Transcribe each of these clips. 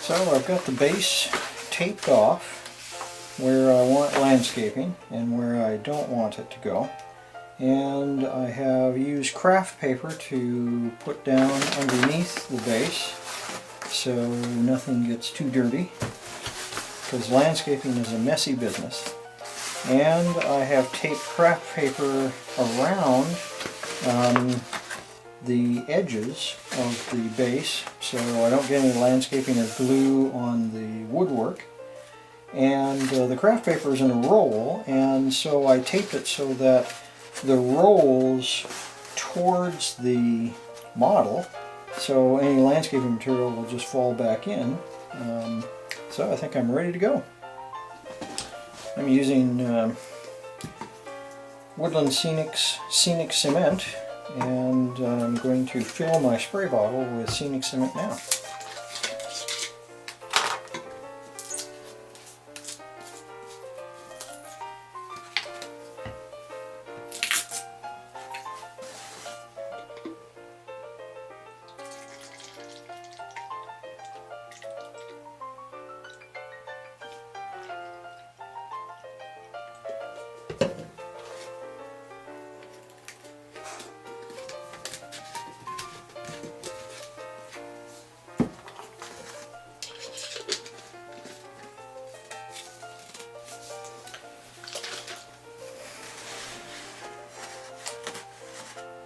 So I've got the base taped off where I want landscaping and where I don't want it to go. And I have used craft paper to put down underneath the base so nothing gets too dirty, because landscaping is a messy business. And I have taped craft paper around the edges of the base so I don't get any landscaping or glue on the woodwork. And the craft paper is in a roll, and so I taped it so that the rolls towards the model, so any landscaping material will just fall back in. So I think I'm ready to go. I'm using Woodland Scenic Cement, and I'm going to fill my spray bottle with Scenic Cement now.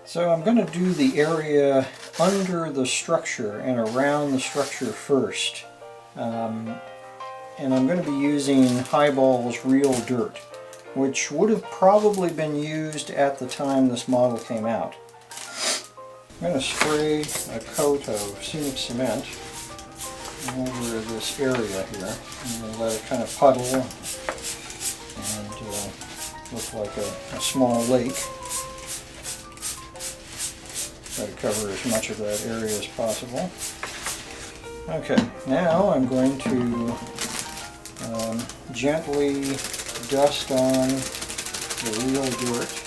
So I'm going to do the area under the structure and around the structure first. And I'm going to be using Highball's Real Dirt, which would have probably been used at the time this model came out. I'm going to spray a coat of Scenic Cement over this area here, and let it kind of puddle and look like a small lake. Try to cover as much of that area as possible. Okay, now I'm going to gently dust on the real dirt.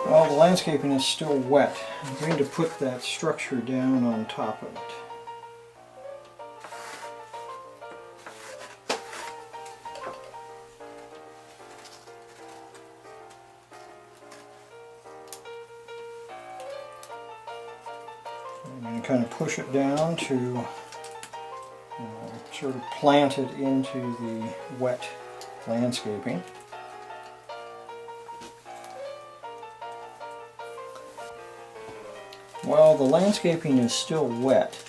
While the landscaping is still wet, I'm going to put that structure down on top of it. I'm going to kind of push it down to sort of plant it into the wet landscaping. While the landscaping is still wet,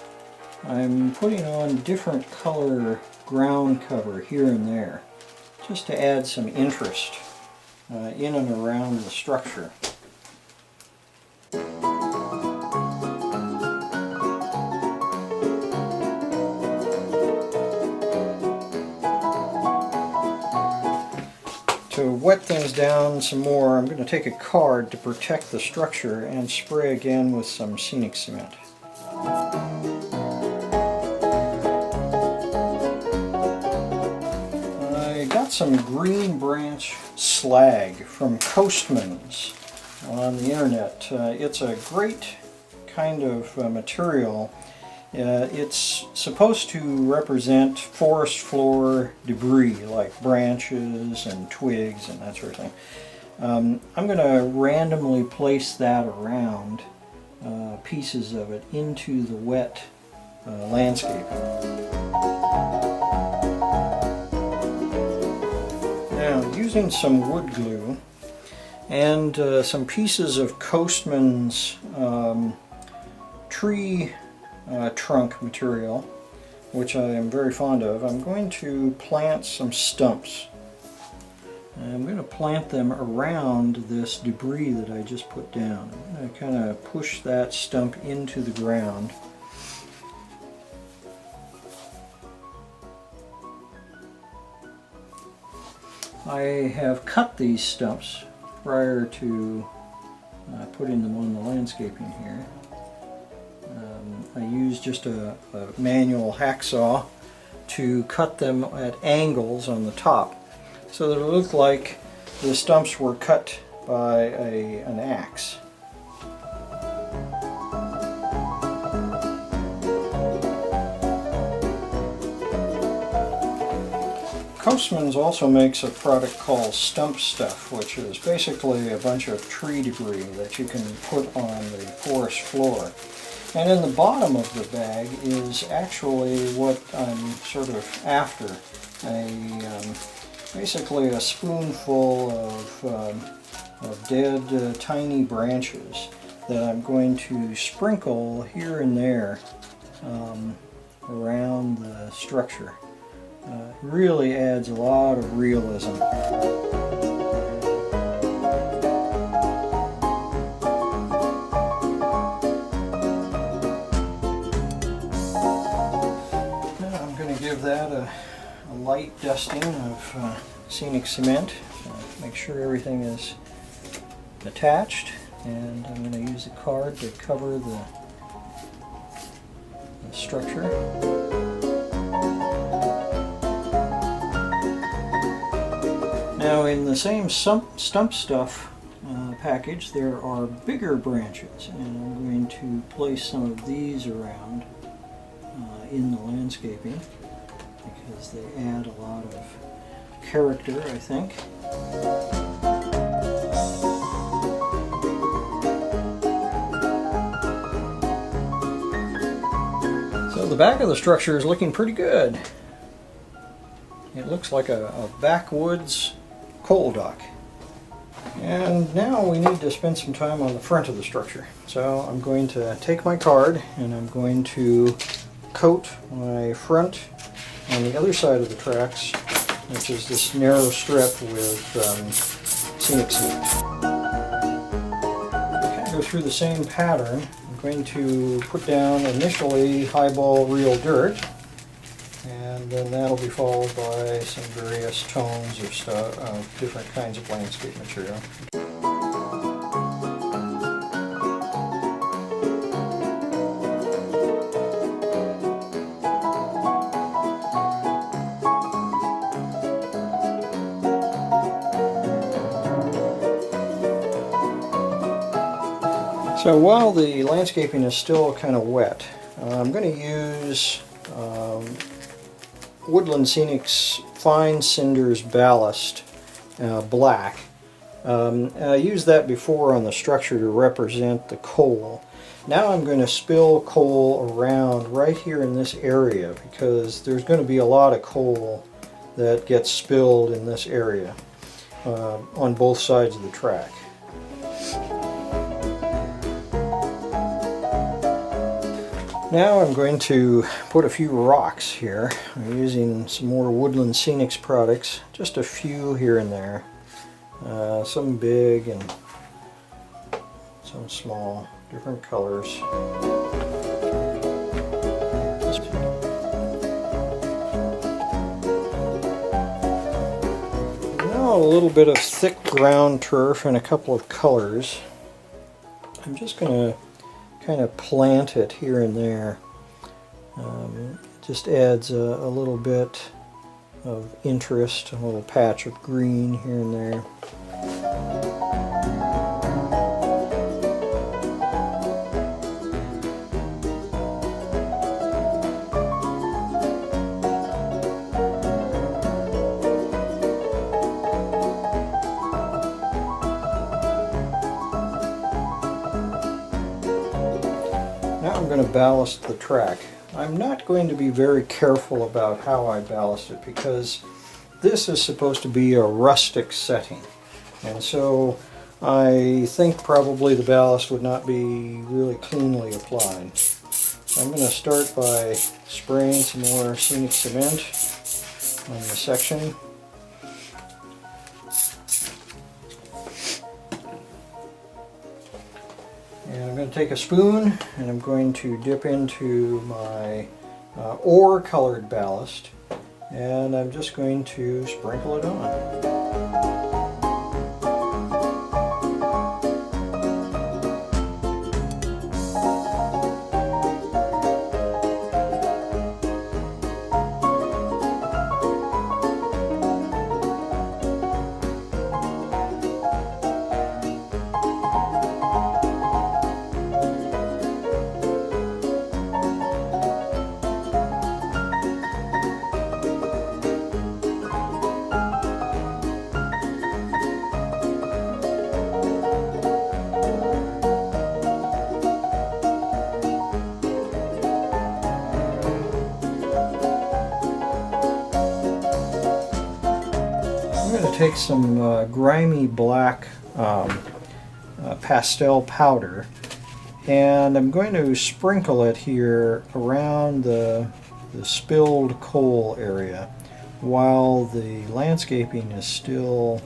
I'm putting on different color ground cover here and there, just to add some interest in and around the structure. To wet things down some more, I'm going to take a card to protect the structure and spray again with some Scenic Cement. I got some green branch slag from Coastman's on the internet. It's a great kind of material. It's supposed to represent forest floor debris like branches and twigs and that sort of thing. I'm going to randomly place that around pieces of it into the wet landscape. Now, using some wood glue and some pieces of Coastman's tree trunk material, which I am very fond of, I'm going to plant some stumps. I'm going to plant them around this debris that I just put down. I'm going to kind of push that stump into the ground. I have cut these stumps prior to putting them on the landscaping here. I used just a manual hacksaw to cut them at angles on the top so that it looked like the stumps were cut by an axe. Coastman's also makes a product called Stump Stuff, which is basically a bunch of tree debris that you can put on the porous floor. And in the bottom of the bag is actually what I'm sort of after, basically a spoonful of dead tiny branches that I'm going to sprinkle here and there around the structure. It really adds a lot of realism. Now I'm going to give that a light dusting of scenic cement. Make sure everything is attached, and I'm going to use a card to cover the structure. Now in the same Stump Stuff package there are bigger branches, and I'm going to place some of these around in the landscaping because they add a lot of character, I think. So the back of the structure is looking pretty good. It looks like a backwoods coal dock. And now we need to spend some time on the front of the structure. So I'm going to take my card and I'm going to coat my front on the other side of the tracks, which is this narrow strip with scenic cement. Kind of go through the same pattern. I'm going to put down initially highball real dirt, and then that'll be followed by some various tones of different kinds of landscape material. So while the landscaping is still kind of wet, I'm going to use Woodland Scenic's Fine Cinders Ballast Black. I used that before on the structure to represent the coal. Now I'm going to spill coal around right here in this area because there's going to be a lot of coal that gets spilled in this area on both sides of the track. Now I'm going to put a few rocks here. I'm using some more Woodland Scenics products, just a few here and there. Some big and some small, different colors. Now a little bit of thick ground turf and a couple of colors. I'm just going to kind of plant it here and there. Just adds a little bit of interest, a little patch of green here and there. Now I'm going to ballast the track. I'm not going to be very careful about how I ballast it because this is supposed to be a rustic setting, and so I think probably the ballast would not be really cleanly applied. I'm going to start by spraying some more scenic cement on the section. And I'm going to take a spoon and I'm going to dip into my ore colored ballast, and I'm just going to sprinkle it on. take some grimy black pastel powder, and I'm going to sprinkle it here around the spilled coal area while the landscaping is still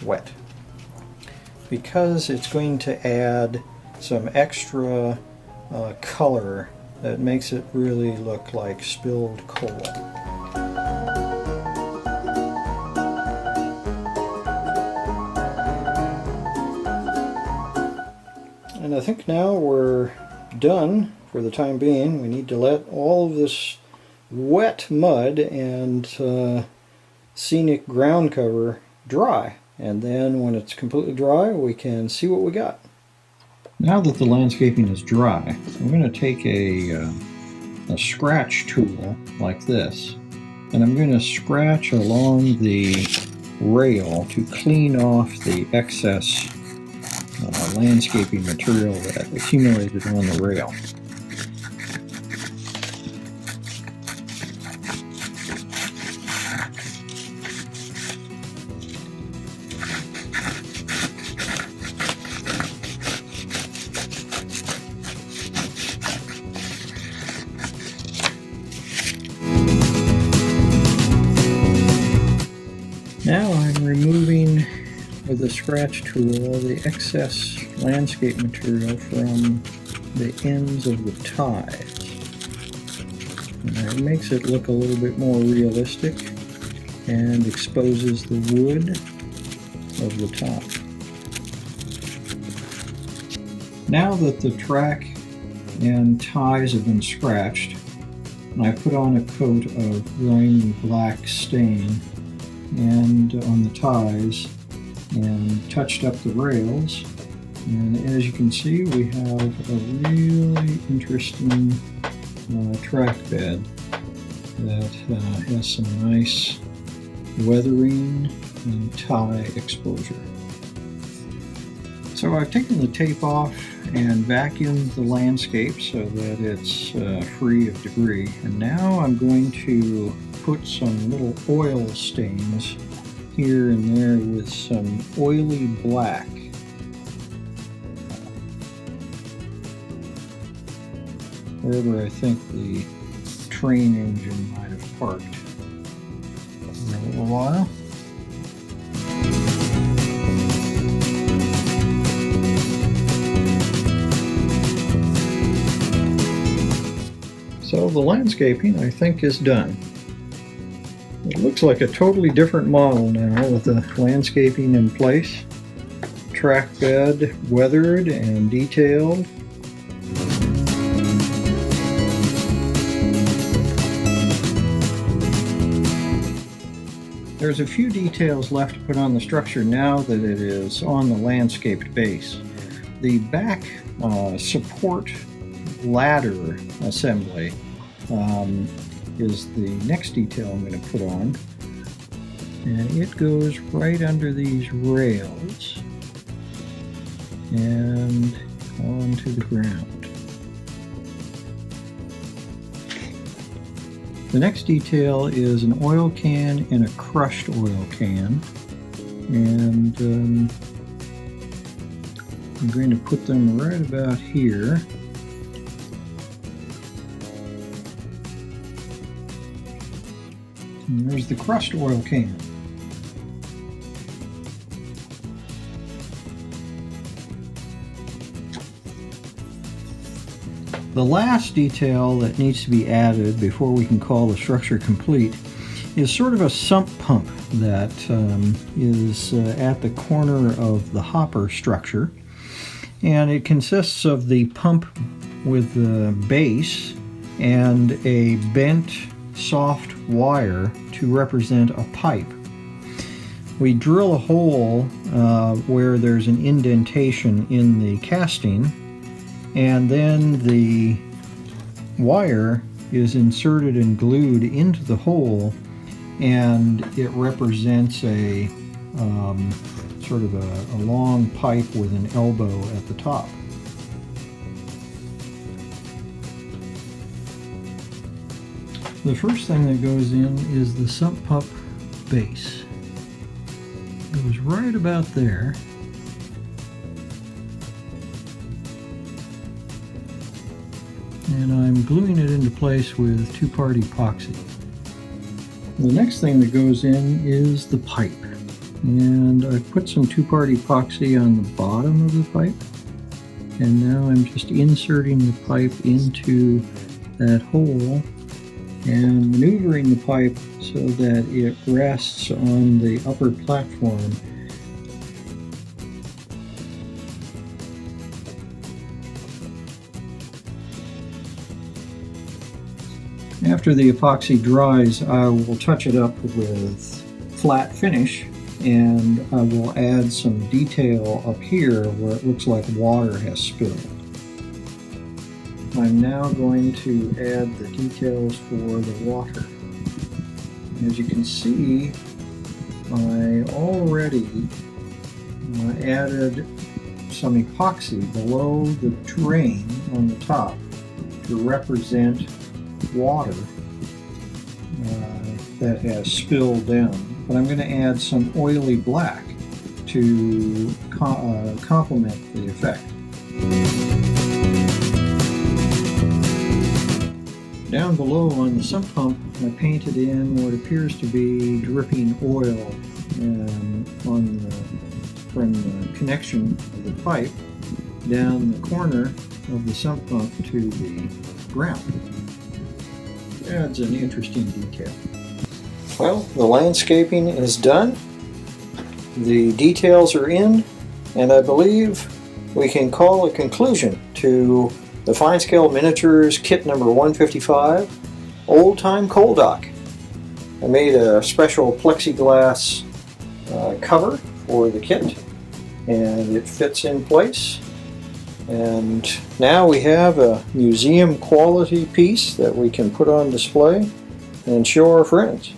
wet, because it's going to add some extra color that makes it really look like spilled coal. And I think now we're done for the time being. We need to let all of this wet mud and scenic ground cover dry. And then when it's completely dry, we can see what we got. Now that the landscaping is dry, I'm going to take a scratch tool like this, and I'm going to scratch along the rail to clean off the excess landscaping material that accumulated on the rail. Now I'm removing with a scratch tool the excess landscape material from the ends of the ties. And it makes it look a little bit more realistic and exposes the wood of the top. Now that the track and ties have been scratched, I put on a coat of grimy black stain and on the ties and touched up the rails, and as you can see we have a really interesting track bed that has some nice weathering and tie exposure. So I've taken the tape off and vacuumed the landscape so that it's free of debris, and now I'm going to put some little oil stains here and there with some oily black. Wherever I think the train engine might have parked in a little while. So the landscaping, I think, is done. It looks like a totally different model now with the landscaping in place. Track bed weathered and detailed. There's a few details left to put on the structure now that it is on the landscaped base. The back support ladder assembly is the next detail I'm going to put on, and it goes right under these rails and onto the ground. The next detail is an oil can and a crushed oil can, and I'm going to put them right about here. And there's the crushed oil can. The last detail that needs to be added before we can call the structure complete is sort of a sump pump that is at the corner of the hopper structure. And it consists of the pump with the base and a bent soft wire to represent a pipe. We drill a hole where there's an indentation in the casting, and then the wire is inserted and glued into the hole, and it represents a sort of a long pipe with an elbow at the top. The first thing that goes in is the sump pump base. goes right about there. And I'm gluing it into place with two-part epoxy. The next thing that goes in is the pipe. And I've put some two-part epoxy on the bottom of the pipe. And now I'm just inserting the pipe into that hole and maneuvering the pipe so that it rests on the upper platform. After the epoxy dries, I will touch it up with flat finish, and I will add some detail up here where it looks like water has spilled. I'm now going to add the details for the water. As you can see, I already added some epoxy below the drain on the top to represent water that has spilled down. But I'm going to add some oily black to complement the effect. Down below on the sump pump, I painted in what appears to be dripping oil from the connection of the pipe down the corner of the sump pump to the ground. Adds an interesting detail. Well, the landscaping is done. The details are in, and I believe we can call a conclusion to the Fine Scale Miniatures kit number 155, Old Time Coal Dock. I made a special plexiglass cover for the kit, and it fits in place. And now we have a museum quality piece that we can put on display and show our friends.